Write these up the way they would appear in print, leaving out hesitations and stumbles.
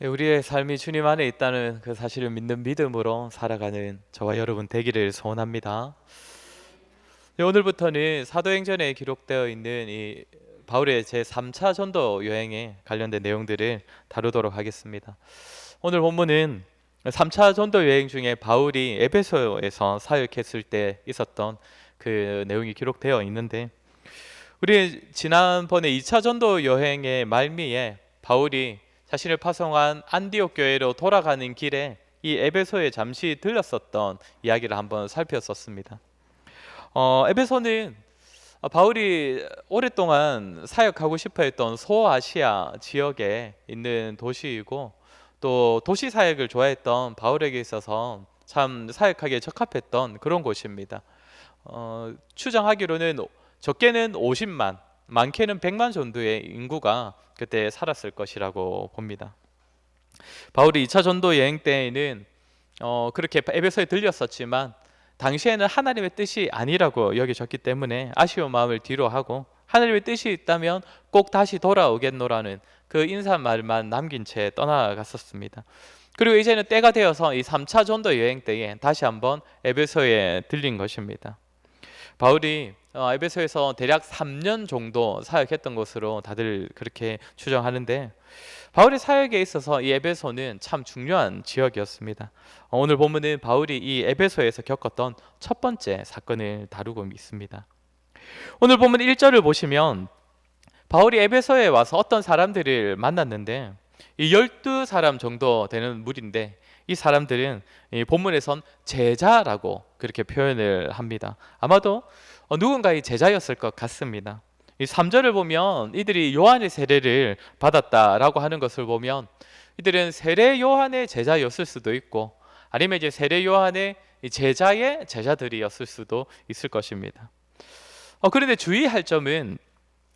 우리의 삶이 주님 안에 있다는 그 사실을 믿는 믿음으로 살아가는 저와 여러분 되기를 소원합니다. 오늘부터는 사도행전에 기록되어 있는 이 바울의 제3차 전도 여행에 관련된 내용들을 다루도록 하겠습니다. 오늘 본문은 3차 전도 여행 중에 바울이 에베소에서 사역했을 때 있었던 그 내용이 기록되어 있는데, 우리 지난번에 2차 전도 여행의 말미에 바울이 자신을 파송한 안디옥 교회로 돌아가는 길에 이 에베소에 잠시 들렸었던 이야기를 한번 살폈었습니다. 에베소는 바울이 오랫동안 사역하고 싶어 했던 소아시아 지역에 있는 도시이고, 또 도시 사역을 좋아했던 바울에게 있어서 참 사역하기에 적합했던 그런 곳입니다. 추정하기로는 적게는 50만, 많게는 100만 정도의 인구가 그때 살았을 것이라고 봅니다. 바울이 2차 전도 여행 때에는 그렇게 에베소에 들렸었지만 당시에는 하나님의 뜻이 아니라고 여겨졌기 때문에 아쉬운 마음을 뒤로 하고, 하나님의 뜻이 있다면 꼭 다시 돌아오겠노라는 그 인사말만 남긴 채 떠나갔었습니다. 그리고 이제는 때가 되어서 이 3차 전도 여행 때에 다시 한번 에베소에 들린 것입니다. 바울이 에베소에서 대략 3년 정도 사역했던 것으로 다들 그렇게 추정하는데, 바울의 사역에 있어서 이 에베소는 참 중요한 지역이었습니다. 오늘 본문은 바울이 이 에베소에서 겪었던 첫 번째 사건을 다루고 있습니다. 오늘 본문 1절을 보시면 바울이 에베소에 와서 어떤 사람들을 만났는데, 이 12사람 정도 되는 무리인데, 이 사람들은 이 본문에선 제자라고 그렇게 표현을 합니다. 아마도 누군가의 제자였을 것 같습니다. 이 3절을 보면 이들이 요한의 세례를 받았다라고 하는 것을 보면 이들은 세례 요한의 제자였을 수도 있고, 아니면 이제 세례 요한의 제자의 제자들이었을 수도 있을 것입니다. 그런데 주의할 점은,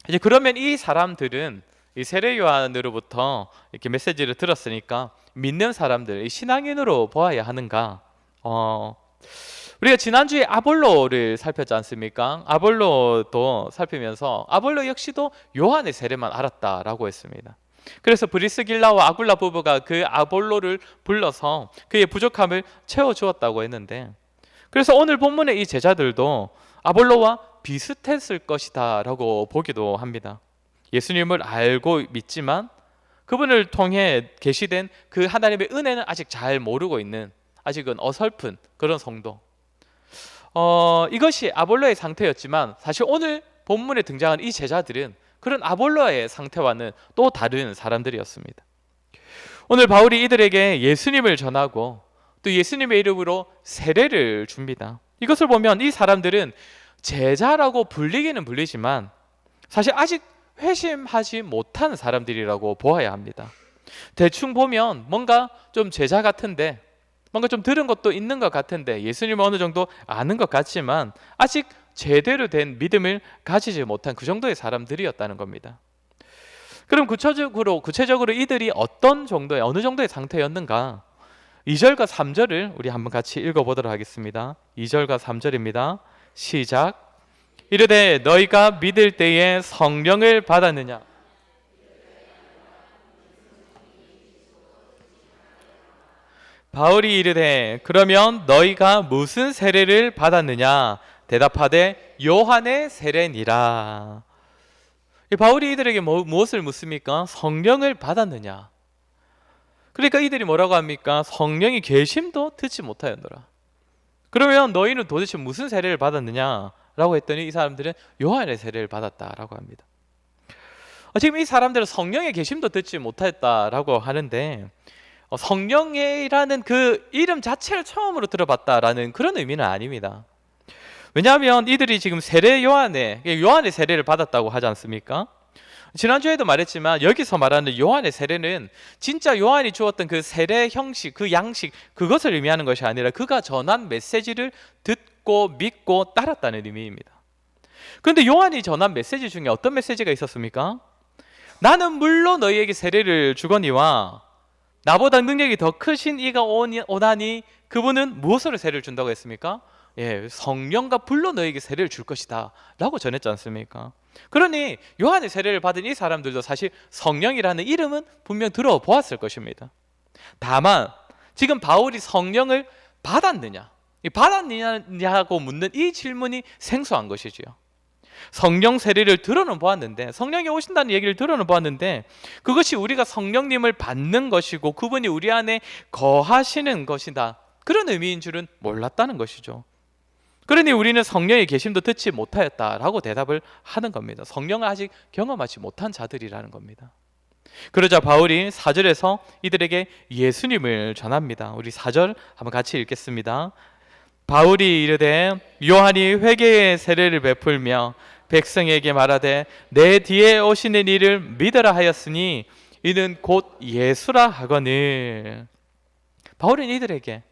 이제 그러면 이 사람들은 이 세례 요한으로부터 이렇게 메시지를 들었으니까 믿는 사람들, 이 신앙인으로 보아야 하는가? 우리가 지난주에 아볼로를 살폈지 않습니까? 아볼로도 살피면서 아볼로 역시도 요한의 세례만 알았다라고 했습니다. 그래서 브리스길라와 아굴라 부부가 그 아볼로를 불러서 그의 부족함을 채워주었다고 했는데, 그래서 오늘 본문의 이 제자들도 아볼로와 비슷했을 것이다 라고 보기도 합니다. 예수님을 알고 믿지만 그분을 통해 계시된 그 하나님의 은혜는 아직 잘 모르고 있는, 아직은 어설픈 그런 성도. 이것이 아볼로의 상태였지만 사실 오늘 본문에 등장한 이 제자들은 그런 아볼로의 상태와는 또 다른 사람들이었습니다. 오늘 바울이 이들에게 예수님을 전하고 또 예수님의 이름으로 세례를 줍니다. 이것을 보면 이 사람들은 제자라고 불리기는 불리지만 사실 아직 회심하지 못한 사람들이라고 보아야 합니다. 대충 보면 뭔가 좀 제자 같은데, 뭔가 좀 들은 것도 있는 것 같은데, 예수님을 어느 정도 아는 것 같지만 아직 제대로 된 믿음을 가지지 못한 그 정도의 사람들이었다는 겁니다. 그럼 구체적으로 이들이 어떤 정도의, 어느 정도의 상태였는가? 2절과 3절을 우리 한번 같이 읽어보도록 하겠습니다. 2절과 3절입니다. 시작. 이르되 너희가 믿을 때에 성령을 받았느냐? 바울이 이르되 그러면 너희가 무슨 세례를 받았느냐? 대답하되 요한의 세례니라. 바울이 이들에게 무엇을 묻습니까? 성령을 받았느냐? 그러니까 이들이 뭐라고 합니까? 성령이 계심도 듣지 못하였노라. 그러면 너희는 도대체 무슨 세례를 받았느냐? 라고 했더니 이 사람들은 요한의 세례를 받았다라고 합니다. 지금 이 사람들은 성령의 계심도 듣지 못했다라고 하는데, 성령이라는 그 이름 자체를 처음으로 들어봤다라는 그런 의미는 아닙니다. 왜냐하면 이들이 지금 요한의 세례를 받았다고 하지 않습니까? 지난주에도 말했지만 여기서 말하는 요한의 세례는 진짜 요한이 주었던 그 세례 형식, 그 양식, 그것을 의미하는 것이 아니라 그가 전한 메시지를 듣고 믿고 따랐다는 의미입니다. 그런데 요한이 전한 메시지 중에 어떤 메시지가 있었습니까? 나는 물로 너희에게 세례를 주거니와 나보다 능력이 더 크신 이가 오나니 그분은 무엇으로 세례를 준다고 했습니까? 성령과 불로 너희에게 세례를 줄 것이다 라고 전했지 않습니까? 그러니 요한의 세례를 받은 이 사람들도 사실 성령이라는 이름은 분명 들어보았을 것입니다. 다만 지금 바울이 성령을 받았느냐, 받았느냐고 묻는 이 질문이 생소한 것이지요. 성령 세례를 들어는 보았는데, 성령이 오신다는 얘기를 들어는 보았는데, 그것이 우리가 성령님을 받는 것이고 그분이 우리 안에 거하시는 것이다, 그런 의미인 줄은 몰랐다는 것이죠. 그러니 우리는 성령의 계심도 듣지 못하였다라고 대답을 하는 겁니다. 성령을 아직 경험하지 못한 자들이라는 겁니다. 그러자 바울이 4절에서 이들에게 예수님을 전합니다. 우리 4절 한번 같이 읽겠습니다. 바울이 이르되 요한이 회개의 세례를 베풀며 백성에게 말하되 내 뒤에 오시는 이를 믿으라 하였으니 이는 곧 예수라 하거늘. 바울은 이들에게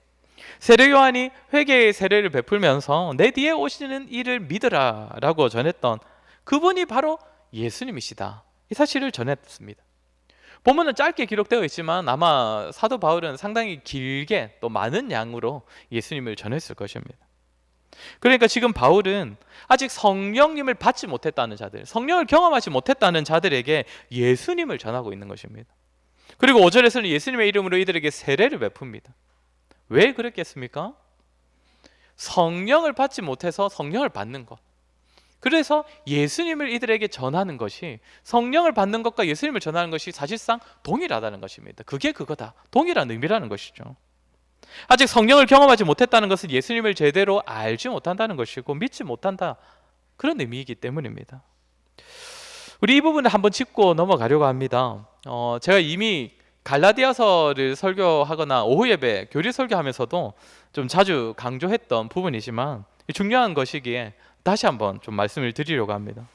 세례 요한이 회개의 세례를 베풀면서 내 뒤에 오시는 이를 믿으라 라고 전했던 그분이 바로 예수님이시다, 이 사실을 전했습니다. 본문은 짧게 기록되어 있지만 아마 사도 바울은 상당히 길게 또 많은 양으로 예수님을 전했을 것입니다. 그러니까 지금 바울은 아직 성령님을 받지 못했다는 자들, 성령을 경험하지 못했다는 자들에게 예수님을 전하고 있는 것입니다. 그리고 5절에서는 예수님의 이름으로 이들에게 세례를 베풉니다. 왜 그랬겠습니까? 성령을 받지 못해서 성령을 받는 것, 그래서 예수님을 이들에게 전하는 것이, 성령을 받는 것과 예수님을 전하는 것이 사실상 동일하다는 것입니다. 그게 그거다, 동일한 의미라는 것이죠. 아직 성령을 경험하지 못했다는 것은 예수님을 제대로 알지 못한다는 것이고 믿지 못한다, 그런 의미이기 때문입니다. 우리 이 부분을 한번 짚고 넘어가려고 합니다. 제가 이미 갈라디아서를 설교하거나 오후 예배 교리 설교하면서도 좀 자주 강조했던 부분이지만 중요한 것이기에 다시 한번 좀 말씀을 드리려고 합니다.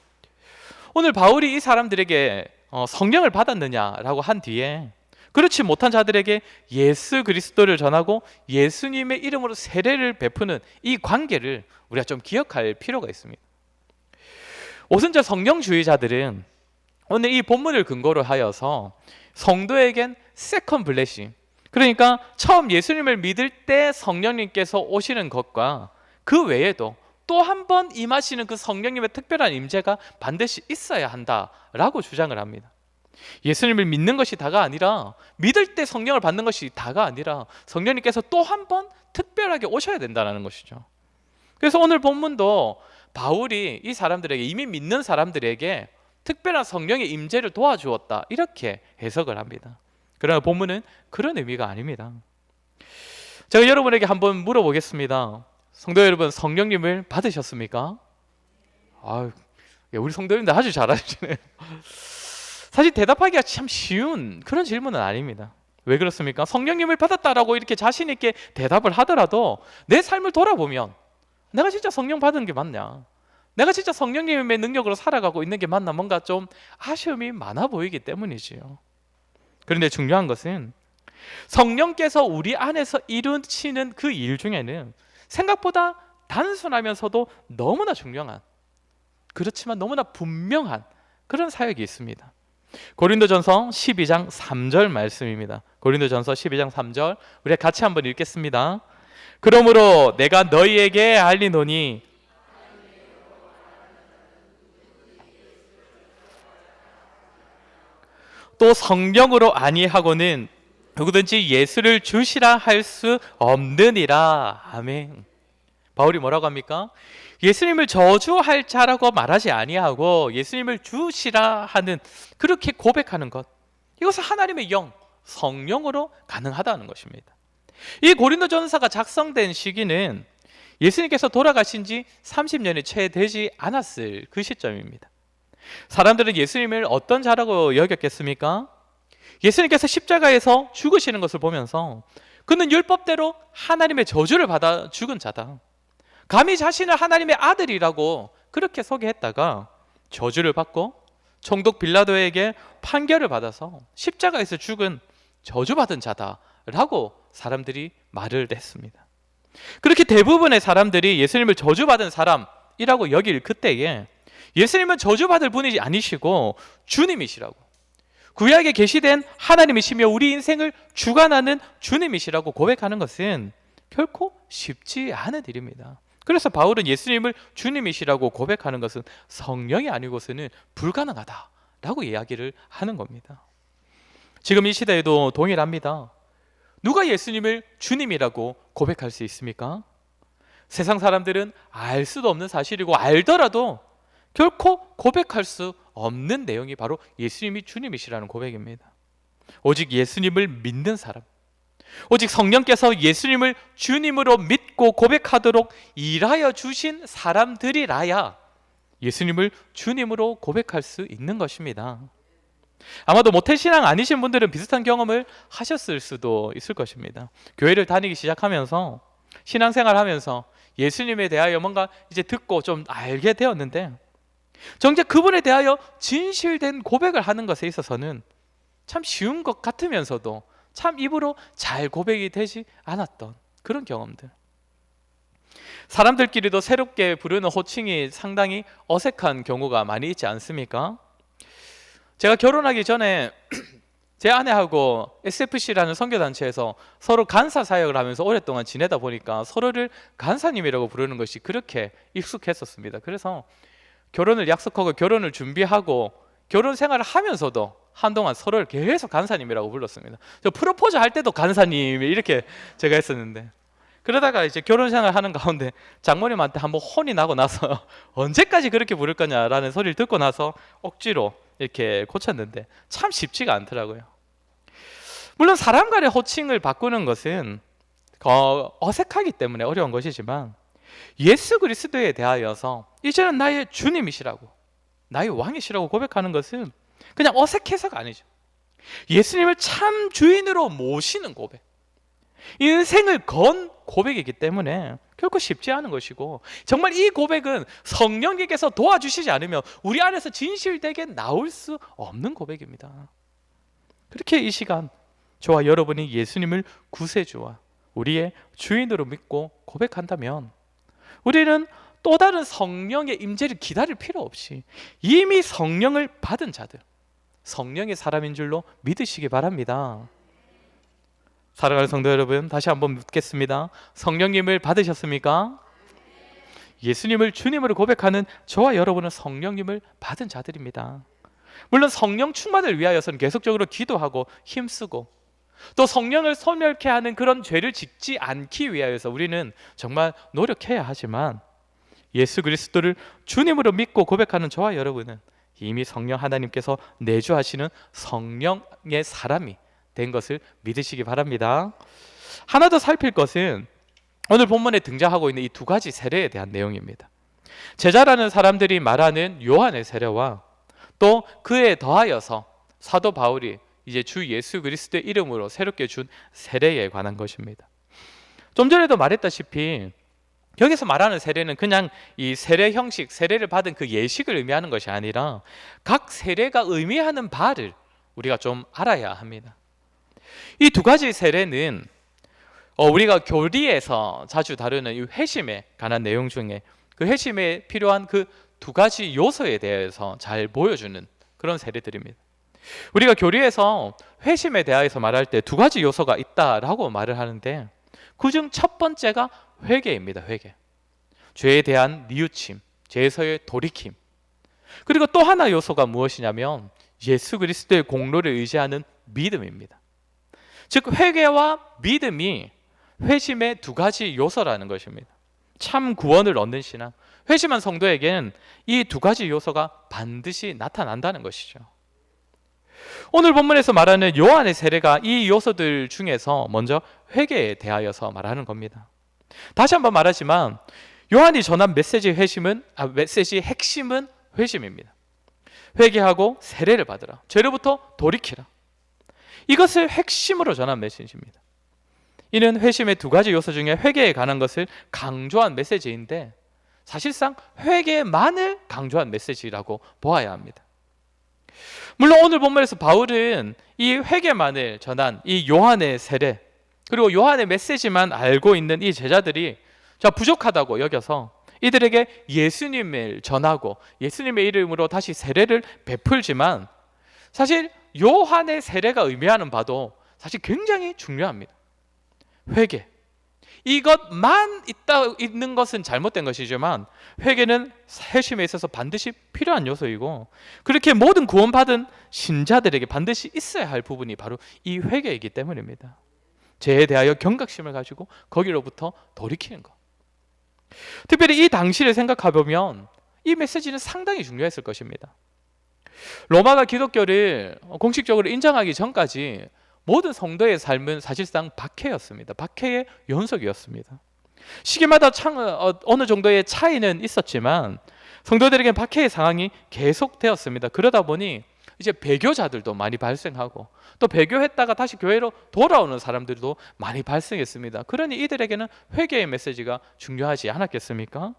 오늘 바울이 이 사람들에게 성령을 받았느냐라고 한 뒤에 그렇지 못한 자들에게 예수 그리스도를 전하고 예수님의 이름으로 세례를 베푸는 이 관계를 우리가 좀 기억할 필요가 있습니다. 오순절 성령주의자들은 오늘 이 본문을 근거로 하여서 성도에겐 세컨 블레싱, 그러니까 처음 예수님을 믿을 때 성령님께서 오시는 것과 그 외에도 또 한 번 임하시는 그 성령님의 특별한 임재가 반드시 있어야 한다라고 주장을 합니다. 예수님을 믿는 것이 다가 아니라, 믿을 때 성령을 받는 것이 다가 아니라 성령님께서 또 한 번 특별하게 오셔야 된다는 것이죠. 그래서 오늘 본문도 바울이 이 사람들에게, 이미 믿는 사람들에게 특별한 성령의 임재를 도와주었다, 이렇게 해석을 합니다. 그러나 본문은 그런 의미가 아닙니다. 제가 여러분에게 한번 물어보겠습니다. 성도 여러분, 성령님을 받으셨습니까? 우리 성도님들 아주 잘하시네요. 사실 대답하기가 참 쉬운 그런 질문은 아닙니다. 왜 그렇습니까? 성령님을 받았다라고 이렇게 자신 있게 대답을 하더라도 내 삶을 돌아보면 내가 진짜 성령 받은 게 맞냐, 내가 진짜 성령님의 능력으로 살아가고 있는 게 맞나, 뭔가 좀 아쉬움이 많아 보이기 때문이지요. 그런데 중요한 것은 성령께서 우리 안에서 이루시는 그 일 중에는 생각보다 단순하면서도 너무나 중요한, 그렇지만 너무나 분명한 그런 사역이 있습니다. 고린도전서 12장 3절 말씀입니다. 고린도전서 12장 3절 우리 같이 한번 읽겠습니다. 그러므로 내가 너희에게 알리노니 또 성령으로 아니하고는 누구든지 예수를 주시라 할 수 없느니라. 아멘. 바울이 뭐라고 합니까? 예수님을 저주할 자라고 말하지 아니하고 예수님을 주시라 하는, 그렇게 고백하는 것, 이것은 하나님의 영, 성령으로 가능하다는 것입니다. 이 고린도전서가 작성된 시기는 예수님께서 돌아가신 지 30년이 채 되지 않았을 그 시점입니다. 사람들은 예수님을 어떤 자라고 여겼겠습니까? 예수님께서 십자가에서 죽으시는 것을 보면서 그는 율법대로 하나님의 저주를 받아 죽은 자다, 감히 자신을 하나님의 아들이라고 그렇게 소개했다가 저주를 받고 총독 빌라도에게 판결을 받아서 십자가에서 죽은 저주받은 자다라고 사람들이 말을 했습니다. 그렇게 대부분의 사람들이 예수님을 저주받은 사람이라고 여길 그때에 예수님은 저주받을 분이 아니시고 주님이시라고, 구약에 계시된 하나님이시며 우리 인생을 주관하는 주님이시라고 고백하는 것은 결코 쉽지 않은 일입니다. 그래서 바울은 예수님을 주님이시라고 고백하는 것은 성령이 아니고서는 불가능하다라고 이야기를 하는 겁니다. 지금 이 시대에도 동일합니다. 누가 예수님을 주님이라고 고백할 수 있습니까? 세상 사람들은 알 수도 없는 사실이고 알더라도 결코 고백할 수 없는 내용이 바로 예수님이 주님이시라는 고백입니다. 오직 예수님을 믿는 사람, 오직 성령께서 예수님을 주님으로 믿고 고백하도록 일하여 주신 사람들이라야 예수님을 주님으로 고백할 수 있는 것입니다. 아마도 모태신앙 아니신 분들은 비슷한 경험을 하셨을 수도 있을 것입니다. 교회를 다니기 시작하면서 신앙생활하면서 예수님에 대하여 뭔가 이제 듣고 좀 알게 되었는데 정작 그분에 대하여 진실된 고백을 하는 것에 있어서는 참 쉬운 것 같으면서도 참 입으로 잘 고백이 되지 않았던 그런 경험들. 사람들끼리도 새롭게 부르는 호칭이 상당히 어색한 경우가 많이 있지 않습니까? 제가 결혼하기 전에 제 아내하고 SFC라는 선교단체에서 서로 간사 사역을 하면서 오랫동안 지내다 보니까 서로를 간사님이라고 부르는 것이 그렇게 익숙했었습니다. 그래서 결혼을 약속하고 결혼을 준비하고 결혼 생활을 하면서도 한동안 서로를 계속 간사님이라고 불렀습니다. 저 프로포즈 할 때도 간사님 이렇게 제가 했었는데, 그러다가 이제 결혼 생활 하는 가운데 장모님한테 한번 혼이 나고 나서 언제까지 그렇게 부를 거냐라는 소리를 듣고 나서 억지로 이렇게 고쳤는데 참 쉽지가 않더라고요. 물론 사람 간의 호칭을 바꾸는 것은 어색하기 때문에 어려운 것이지만 예수 그리스도에 대하여서 이제는 나의 주님이시라고, 나의 왕이시라고 고백하는 것은 그냥 어색해서가 아니죠. 예수님을 참 주인으로 모시는 고백, 인생을 건 고백이기 때문에 결코 쉽지 않은 것이고, 정말 이 고백은 성령님께서 도와주시지 않으면 우리 안에서 진실되게 나올 수 없는 고백입니다. 그렇게 이 시간 저와 여러분이 예수님을 구세주와 우리의 주인으로 믿고 고백한다면 우리는 또 다른 성령의 임재를 기다릴 필요 없이 이미 성령을 받은 자들, 성령의 사람인 줄로 믿으시기 바랍니다. 사랑하는 성도 여러분, 다시 한번 묻겠습니다. 성령님을 받으셨습니까? 예수님을 주님으로 고백하는 저와 여러분은 성령님을 받은 자들입니다. 물론 성령 충만을 위하여서는 계속적으로 기도하고 힘쓰고 또 성령을 소멸케 하는 그런 죄를 짓지 않기 위하여서 우리는 정말 노력해야 하지만, 예수 그리스도를 주님으로 믿고 고백하는 저와 여러분은 이미 성령 하나님께서 내주하시는 성령의 사람이 된 것을 믿으시기 바랍니다. 하나 더 살필 것은 오늘 본문에 등장하고 있는 이 두 가지 세례에 대한 내용입니다. 제자라는 사람들이 말하는 요한의 세례와 또 그에 더하여서 사도 바울이 이제 주 예수 그리스도의 이름으로 새롭게 준 세례에 관한 것입니다. 좀 전에도 말했다시피 여기서 말하는 세례는 그냥 이 세례 형식, 세례를 받은 그 예식을 의미하는 것이 아니라 각 세례가 의미하는 바를 우리가 좀 알아야 합니다. 이 두 가지 세례는 우리가 교리에서 자주 다루는 이 회심에 관한 내용 중에 그 회심에 필요한 그 두 가지 요소에 대해서 잘 보여주는 그런 세례들입니다. 우리가 교리에서 회심에 대하여서 말할 때 두 가지 요소가 있다라고 말을 하는데 그중 첫 번째가 회개입니다. 회개. 죄에 대한 뉘우침, 죄에서의 돌이킴. 그리고 또 하나 요소가 무엇이냐면 예수 그리스도의 공로를 의지하는 믿음입니다. 즉 회개와 믿음이 회심의 두 가지 요소라는 것입니다. 참 구원을 얻는 신앙, 회심한 성도에게는 이 두 가지 요소가 반드시 나타난다는 것이죠. 오늘 본문에서 말하는 요한의 세례가 이 요소들 중에서 먼저 회개에 대하여서 말하는 겁니다. 다시 한번 말하지만 요한이 전한 메시지의 핵심은 회심입니다. 회개하고 세례를 받으라, 죄로부터 돌이키라. 이것을 핵심으로 전한 메시지입니다. 이는 회심의 두 가지 요소 중에 회개에 관한 것을 강조한 메시지인데 사실상 회개만을 강조한 메시지라고 보아야 합니다. 물론 오늘 본문에서 바울은 이 회개만을 전한 이 요한의 세례, 그리고 요한의 메시지만 알고 있는 이 제자들이 부족하다고 여겨서 이들에게 예수님을 전하고 예수님의 이름으로 다시 세례를 베풀지만, 사실 요한의 세례가 의미하는 바도 사실 굉장히 중요합니다. 회개. 이것만 있는 것은 잘못된 것이지만 회개는 회심에 있어서 반드시 필요한 요소이고, 그렇게 모든 구원받은 신자들에게 반드시 있어야 할 부분이 바로 이 회개이기 때문입니다. 죄에 대하여 경각심을 가지고 거기로부터 돌이키는 것. 특별히 이 당시를 생각해 보면 이 메시지는 상당히 중요했을 것입니다. 로마가 기독교를 공식적으로 인정하기 전까지 모든 성도의 삶은 사실상 박해였습니다. 박해의 연속이었습니다. 시기마다 어느 정도의 차이는 있었지만 성도들에게 박해의 상황이 계속되었습니다. 그러다 보니 이제 배교자들도 많이 발생하고, 또 배교했다가 다시 교회로 돌아오는 사람들도 많이 발생했습니다. 그러니 이들에게는 회개의 메시지가 중요하지 않았겠습니까?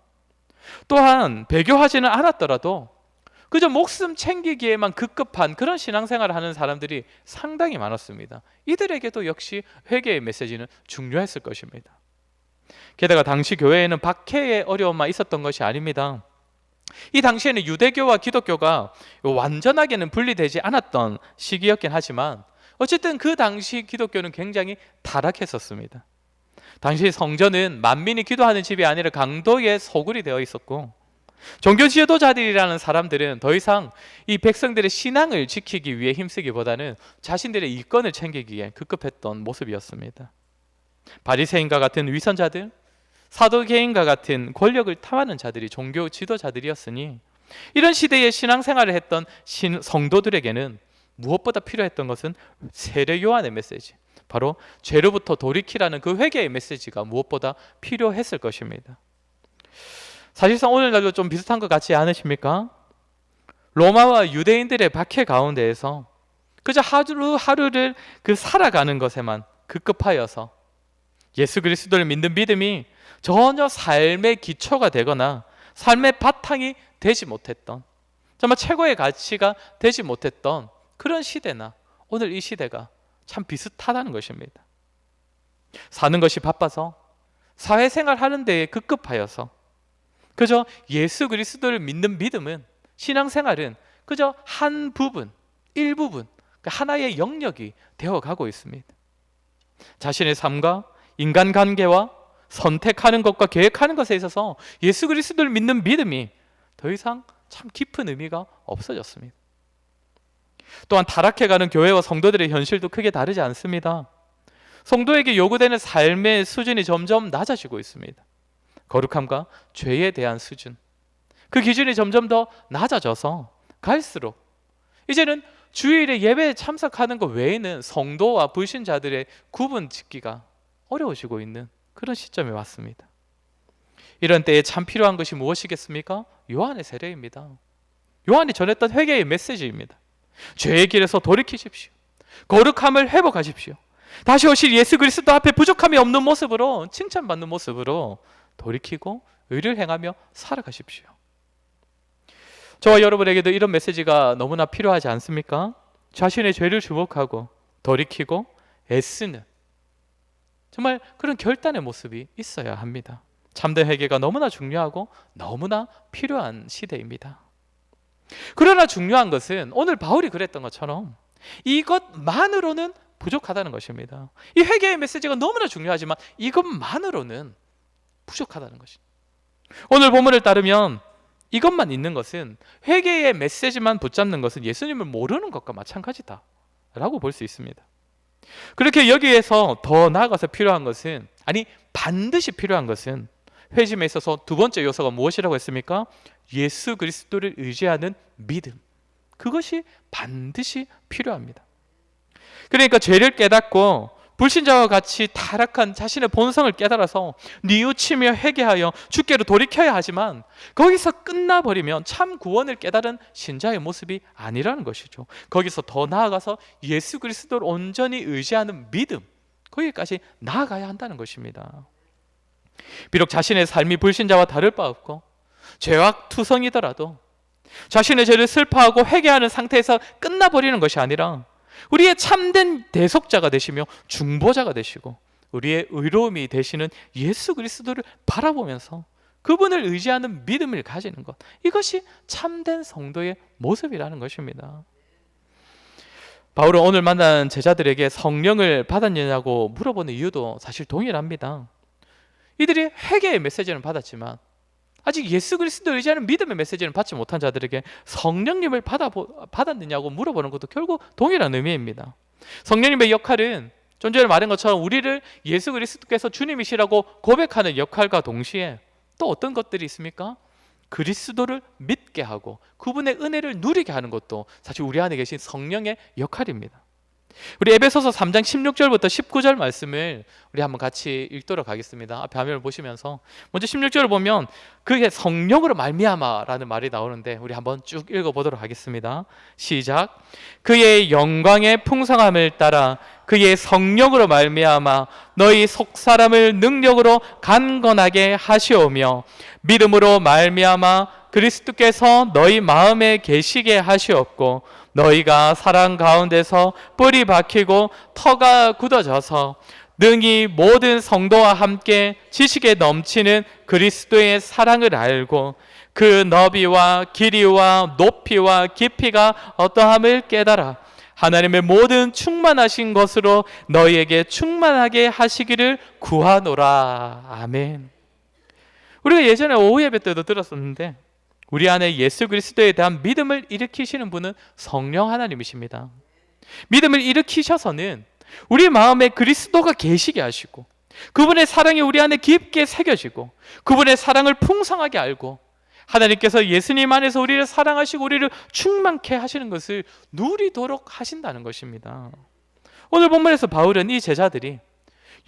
또한 배교하지는 않았더라도 그저 목숨 챙기기에만 급급한 그런 신앙생활을 하는 사람들이 상당히 많았습니다. 이들에게도 역시 회개의 메시지는 중요했을 것입니다. 게다가 당시 교회에는 박해의 어려움만 있었던 것이 아닙니다. 이 당시에는 유대교와 기독교가 완전하게는 분리되지 않았던 시기였긴 하지만 어쨌든 그 당시 기독교는 굉장히 타락했었습니다. 당시 성전은 만민이 기도하는 집이 아니라 강도의 소굴이 되어 있었고, 종교 지도자들이라는 사람들은 더 이상 이 백성들의 신앙을 지키기 위해 힘쓰기보다는 자신들의 이권을 챙기기에 급급했던 모습이었습니다. 바리새인과 같은 위선자들, 사도개인과 같은 권력을 탐하는 자들이 종교 지도자들이었으니 이런 시대에 신앙생활을 했던 성도들에게는 무엇보다 필요했던 것은 세례 요한의 메시지, 바로 죄로부터 돌이키라는 그 회개의 메시지가 무엇보다 필요했을 것입니다. 사실상 오늘날도 좀 비슷한 것 같지 않으십니까? 로마와 유대인들의 박해 가운데에서 그저 하루하루를 살아가는 것에만 급급하여서 예수 그리스도를 믿는 믿음이 전혀 삶의 기초가 되거나 삶의 바탕이 되지 못했던, 정말 최고의 가치가 되지 못했던 그런 시대나 오늘 이 시대가 참 비슷하다는 것입니다. 사는 것이 바빠서, 사회생활 하는 데에 급급하여서 그저 예수 그리스도를 믿는 믿음은, 신앙생활은 그저 한 부분, 일부분, 하나의 영역이 되어가고 있습니다. 자신의 삶과 인간관계와 선택하는 것과 계획하는 것에 있어서 예수 그리스도를 믿는 믿음이 더 이상 참 깊은 의미가 없어졌습니다. 또한 타락해가는 교회와 성도들의 현실도 크게 다르지 않습니다. 성도에게 요구되는 삶의 수준이 점점 낮아지고 있습니다. 거룩함과 죄에 대한 수준, 그 기준이 점점 더 낮아져서 갈수록 이제는 주일에 예배에 참석하는 것 외에는 성도와 불신자들의 구분 짓기가 어려워지고 있는 그런 시점에 왔습니다. 이런 때에 참 필요한 것이 무엇이겠습니까? 요한의 세례입니다. 요한이 전했던 회개의 메시지입니다. 죄의 길에서 돌이키십시오. 거룩함을 회복하십시오. 다시 오실 예수 그리스도 앞에 부족함이 없는 모습으로, 칭찬받는 모습으로 돌이키고 의를 행하며 살아가십시오. 저와 여러분에게도 이런 메시지가 너무나 필요하지 않습니까? 자신의 죄를 주목하고 돌이키고 애쓰는 정말 그런 결단의 모습이 있어야 합니다. 참된 회개가 너무나 중요하고 너무나 필요한 시대입니다. 그러나 중요한 것은 오늘 바울이 그랬던 것처럼 이것만으로는 부족하다는 것입니다. 이 회개의 메시지가 너무나 중요하지만 이것만으로는 부족하다는 것입니다. 오늘 본문을 따르면 이것만 있는 것은, 회개의 메시지만 붙잡는 것은 예수님을 모르는 것과 마찬가지다라고 볼 수 있습니다. 그렇게 여기에서 더 나아가서 필요한 것은, 아니 반드시 필요한 것은 회심에 있어서 두 번째 요소가 무엇이라고 했습니까? 예수 그리스도를 의지하는 믿음. 그것이 반드시 필요합니다. 그러니까 죄를 깨닫고 불신자와 같이 타락한 자신의 본성을 깨달아서 뉘우치며 회개하여 주께로 돌이켜야 하지만 거기서 끝나버리면 참 구원을 깨달은 신자의 모습이 아니라는 것이죠. 거기서 더 나아가서 예수 그리스도를 온전히 의지하는 믿음, 거기까지 나아가야 한다는 것입니다. 비록 자신의 삶이 불신자와 다를 바 없고 죄악투성이더라도 자신의 죄를 슬퍼하고 회개하는 상태에서 끝나버리는 것이 아니라 우리의 참된 대속자가 되시며 중보자가 되시고 우리의 의로움이 되시는 예수 그리스도를 바라보면서 그분을 의지하는 믿음을 가지는 것, 이것이 참된 성도의 모습이라는 것입니다. 바울은 오늘 만난 제자들에게 성령을 받았느냐고 물어보는 이유도 사실 동일합니다. 이들이 회개의 메시지는 받았지만 아직 예수 그리스도를 의지하는 믿음의 메시지는 받지 못한 자들에게 성령님을 받았느냐고 물어보는 것도 결국 동일한 의미입니다. 성령님의 역할은 좀 전에 말한 것처럼 우리를 예수 그리스도께서 주님이시라고 고백하는 역할과 동시에 또 어떤 것들이 있습니까? 그리스도를 믿게 하고 그분의 은혜를 누리게 하는 것도 사실 우리 안에 계신 성령의 역할입니다. 우리 에베소서 3장 16절부터 19절 말씀을 우리 한번 같이 읽도록 하겠습니다. 앞에 화면을 보시면서 먼저 16절을 보면 그게 성령으로 말미암아라는 말이 나오는데 우리 한번 쭉 읽어보도록 하겠습니다. 시작. 그의 영광의 풍성함을 따라 그의 성령으로 말미암아 너희 속사람을 능력으로 강건하게 하시오며 믿음으로 말미암아 그리스도께서 너희 마음에 계시게 하시옵고 너희가 사랑 가운데서 뿌리 박히고 터가 굳어져서 능히 모든 성도와 함께 지식에 넘치는 그리스도의 사랑을 알고 그 너비와 길이와 높이와 깊이가 어떠함을 깨달아 하나님의 모든 충만하신 것으로 너희에게 충만하게 하시기를 구하노라. 아멘. 우리가 예전에 오후 예배 때도 들었었는데 우리 안에 예수 그리스도에 대한 믿음을 일으키시는 분은 성령 하나님이십니다. 믿음을 일으키셔서는 우리 마음에 그리스도가 계시게 하시고 그분의 사랑이 우리 안에 깊게 새겨지고 그분의 사랑을 풍성하게 알고 하나님께서 예수님 안에서 우리를 사랑하시고 우리를 충만케 하시는 것을 누리도록 하신다는 것입니다. 오늘 본문에서 바울은 이 제자들이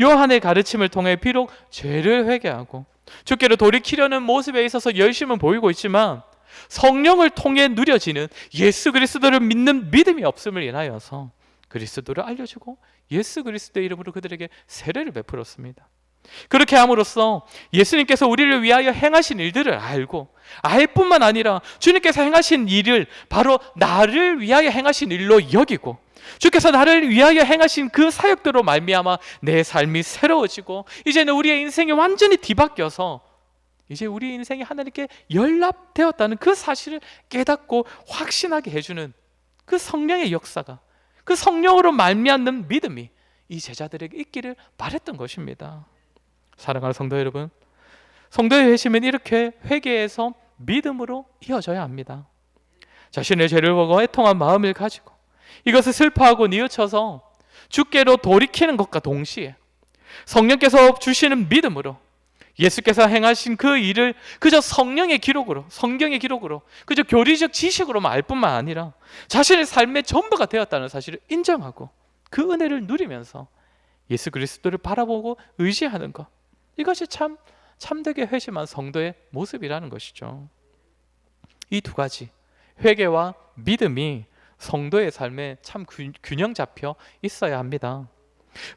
요한의 가르침을 통해 비록 죄를 회개하고 주께로 돌이키려는 모습에 있어서 열심은 보이고 있지만 성령을 통해 누려지는 예수 그리스도를 믿는 믿음이 없음을 인하여서 그리스도를 알려주고 예수 그리스도의 이름으로 그들에게 세례를 베풀었습니다. 그렇게 함으로써 예수님께서 우리를 위하여 행하신 일들을 알고 알 뿐만 아니라 주님께서 행하신 일을 바로 나를 위하여 행하신 일로 여기고 주께서 나를 위하여 행하신 그 사역대로 말미암아 내 삶이 새로워지고 이제는 우리의 인생이 완전히 뒤바뀌어서 이제 우리의 인생이 하나님께 연합되었다는 그 사실을 깨닫고 확신하게 해주는 그 성령의 역사가 그 성령으로 말미암는 믿음이 이 제자들에게 있기를 바랬던 것입니다. 사랑하는 성도 여러분, 성도의 회심은 이렇게 회개에서 믿음으로 이어져야 합니다. 자신의 죄를 보고 애통한 마음을 가지고 이것을 슬퍼하고 뉘우쳐서 주께로 돌이키는 것과 동시에 성령께서 주시는 믿음으로 예수께서 행하신 그 일을 그저 성령의 기록으로, 성경의 기록으로, 그저 교리적 지식으로만 알 뿐만 아니라 자신의 삶의 전부가 되었다는 사실을 인정하고 그 은혜를 누리면서 예수 그리스도를 바라보고 의지하는 것, 이것이 참되게 회심한 성도의 모습이라는 것이죠. 이 두 가지, 회개와 믿음이 성도의 삶에 참 균형 잡혀 있어야 합니다.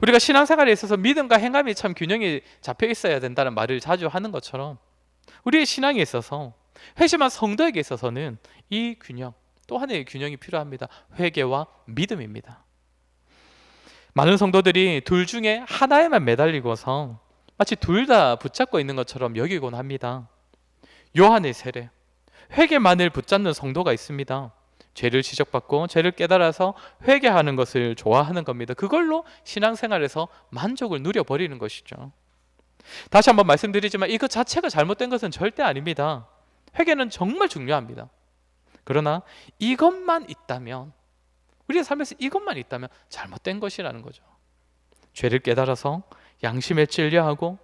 우리가 신앙생활에 있어서 믿음과 행함이 참 균형이 잡혀 있어야 된다는 말을 자주 하는 것처럼 우리의 신앙에 있어서 회심한 성도에게 있어서는 이 균형, 또 하나의 균형이 필요합니다. 회개와 믿음입니다. 많은 성도들이 둘 중에 하나에만 매달리고서 마치 둘 다 붙잡고 있는 것처럼 여기곤 합니다. 요한의 세례, 회개만을 붙잡는 성도가 있습니다. 죄를 지적받고 죄를 깨달아서 회개하는 것을 좋아하는 겁니다. 그걸로 신앙생활에서 만족을 누려버리는 것이죠. 다시 한번 말씀드리지만 이것 자체가 잘못된 것은 절대 아닙니다. 회개는 정말 중요합니다. 그러나 이것만 있다면, 우리의 삶에서 이것만 있다면 잘못된 것이라는 거죠. 죄를 깨달아서 양심에 찔려하고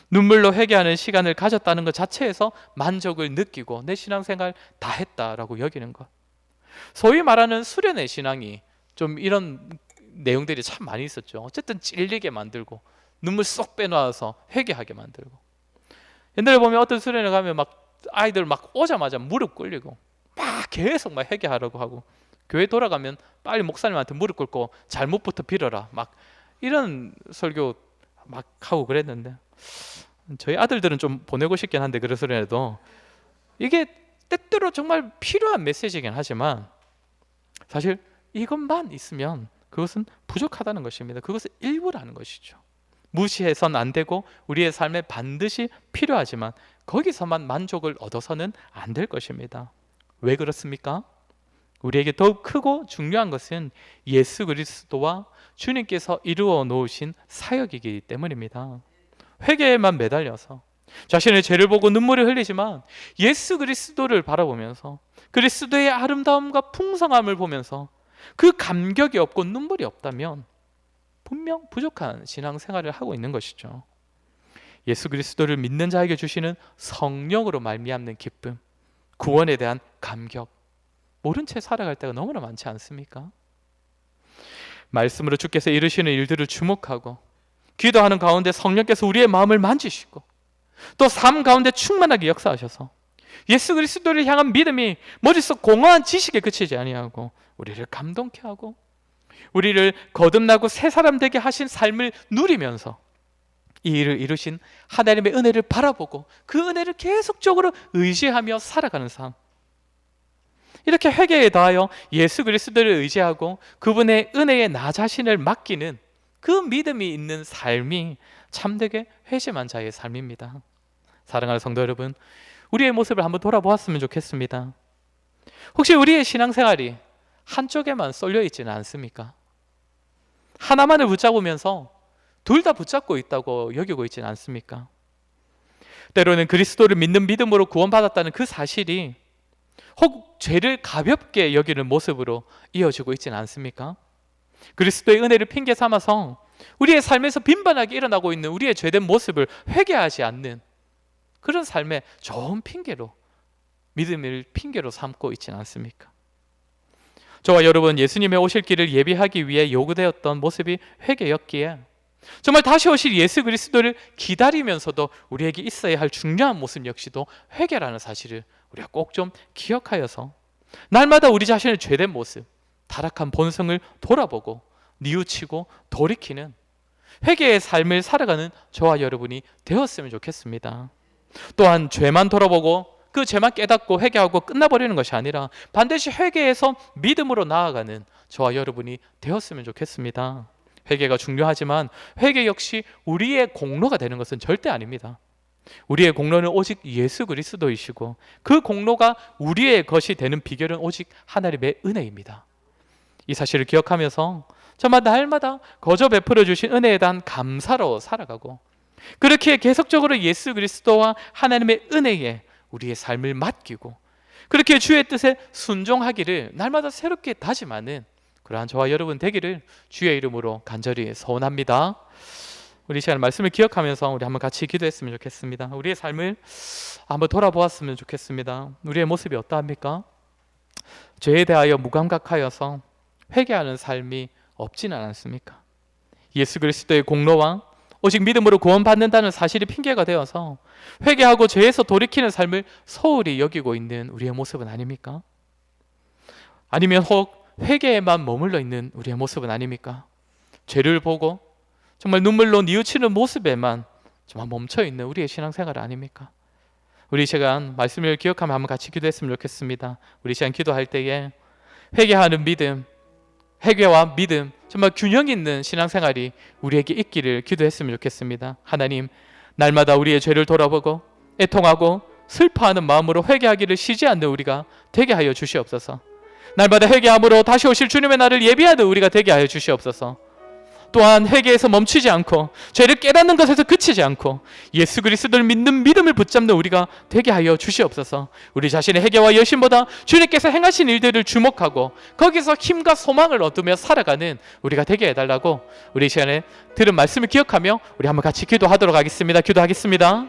눈물로 회개하는 시간을 가졌다는 것 자체에서 만족을 느끼고 내 신앙생활 다 했다라고 여기는 것, 소위 말하는 수련의 신앙이 좀 이런 내용들이 참 많이 있었죠. 어쨌든 찔리게 만들고 눈물 쏙 빼놔서 회개하게 만들고, 옛날에 보면 어떤 수련회 가면 막 아이들 막 오자마자 무릎 꿇리고 막 계속 막 회개하라고 하고, 교회 돌아가면 빨리 목사님한테 무릎 꿇고 잘못부터 빌어라, 막 이런 설교 막 하고 그랬는데, 저희 아들들은 좀 보내고 싶긴 한데 그런 수련회도 이게 때때로 정말 필요한 메시지이긴 하지만 사실 이것만 있으면 그것은 부족하다는 것입니다. 그것은 일부라는 것이죠. 무시해서는 안 되고 우리의 삶에 반드시 필요하지만 거기서만 만족을 얻어서는 안 될 것입니다. 왜 그렇습니까? 우리에게 더욱 크고 중요한 것은 예수 그리스도와 주님께서 이루어 놓으신 사역이기 때문입니다. 회개에만 매달려서 자신의 죄를 보고 눈물을 흘리지만 예수 그리스도를 바라보면서 그리스도의 아름다움과 풍성함을 보면서 그 감격이 없고 눈물이 없다면 분명 부족한 신앙생활을 하고 있는 것이죠. 예수 그리스도를 믿는 자에게 주시는 성령으로 말미암는 기쁨, 구원에 대한 감격, 모른 채 살아갈 때가 너무나 많지 않습니까? 말씀으로 주께서 이루시는 일들을 주목하고 기도하는 가운데 성령께서 우리의 마음을 만지시고 또 삶 가운데 충만하게 역사하셔서 예수 그리스도를 향한 믿음이 머릿속 공허한 지식에 그치지 아니하고 우리를 감동케 하고 우리를 거듭나고 새 사람 되게 하신 삶을 누리면서 이 일을 이루신 하나님의 은혜를 바라보고 그 은혜를 계속적으로 의지하며 살아가는 삶, 이렇게 회개에 더하여 예수 그리스도를 의지하고 그분의 은혜에 나 자신을 맡기는 그 믿음이 있는 삶이 참되게 회심한 자의 삶입니다. 사랑하는 성도 여러분, 우리의 모습을 한번 돌아보았으면 좋겠습니다. 혹시 우리의 신앙생활이 한쪽에만 쏠려 있지는 않습니까? 하나만을 붙잡으면서 둘 다 붙잡고 있다고 여기고 있지는 않습니까? 때로는 그리스도를 믿는 믿음으로 구원받았다는 그 사실이 혹 죄를 가볍게 여기는 모습으로 이어지고 있지는 않습니까? 그리스도의 은혜를 핑계 삼아서 우리의 삶에서 빈번하게 일어나고 있는 우리의 죄된 모습을 회개하지 않는 그런 삶의 좋은 핑계로, 믿음을 핑계로 삼고 있지는 않습니까? 저와 여러분, 예수님의 오실 길을 예비하기 위해 요구되었던 모습이 회개였기에 정말 다시 오실 예수 그리스도를 기다리면서도 우리에게 있어야 할 중요한 모습 역시도 회개라는 사실을 우리가 꼭 좀 기억하여서 날마다 우리 자신의 죄된 모습, 타락한 본성을 돌아보고 뉘우치고 돌이키는 회개의 삶을 살아가는 저와 여러분이 되었으면 좋겠습니다. 또한 죄만 돌아보고 그 죄만 깨닫고 회개하고 끝나버리는 것이 아니라 반드시 회개해서 믿음으로 나아가는 저와 여러분이 되었으면 좋겠습니다. 회개가 중요하지만 회개 역시 우리의 공로가 되는 것은 절대 아닙니다. 우리의 공로는 오직 예수 그리스도이시고 그 공로가 우리의 것이 되는 비결은 오직 하나님의 은혜입니다. 이 사실을 기억하면서 저마다 날마다 거저 베풀어 주신 은혜에 대한 감사로 살아가고 그렇게 계속적으로 예수 그리스도와 하나님의 은혜에 우리의 삶을 맡기고 그렇게 주의 뜻에 순종하기를 날마다 새롭게 다짐하는 그러한 저와 여러분 되기를 주의 이름으로 간절히 소원합니다. 우리 시간 말씀을 기억하면서 우리 한번 같이 기도했으면 좋겠습니다. 우리의 삶을 한번 돌아보았으면 좋겠습니다. 우리의 모습이 어떠합니까? 죄에 대하여 무감각하여서 회개하는 삶이 없지는 않습니까? 예수 그리스도의 공로와 오직 믿음으로 구원받는다는 사실이 핑계가 되어서 회개하고 죄에서 돌이키는 삶을 소홀히 여기고 있는 우리의 모습은 아닙니까? 아니면 혹 회개에만 머물러 있는 우리의 모습은 아닙니까? 죄를 보고 정말 눈물로 뉘우치는 모습에만 정말 멈춰있는 우리의 신앙생활 아닙니까? 우리 시간 말씀을 기억하며 한번 같이 기도했으면 좋겠습니다. 우리 시간 기도할 때에 회개하는 믿음, 회개와 믿음, 정말 균형 있는 신앙생활이 우리에게 있기를 기도했으면 좋겠습니다. 하나님, 날마다 우리의 죄를 돌아보고 애통하고 슬퍼하는 마음으로 회개하기를 쉬지 않는 우리가 되게 하여 주시옵소서. 날마다 회개함으로 다시 오실 주님의 날을 예비하는 우리가 되게 하여 주시옵소서. 또한 회개에서 멈추지 않고 죄를 깨닫는 것에서 그치지 않고 예수 그리스도를 믿는 믿음을 붙잡는 우리가 되게 하여 주시옵소서. 우리 자신의 회개와 열심보다 주님께서 행하신 일들을 주목하고 거기서 힘과 소망을 얻으며 살아가는 우리가 되게 해달라고 우리 시간에 들은 말씀을 기억하며 우리 한번 같이 기도하도록 하겠습니다. 기도하겠습니다.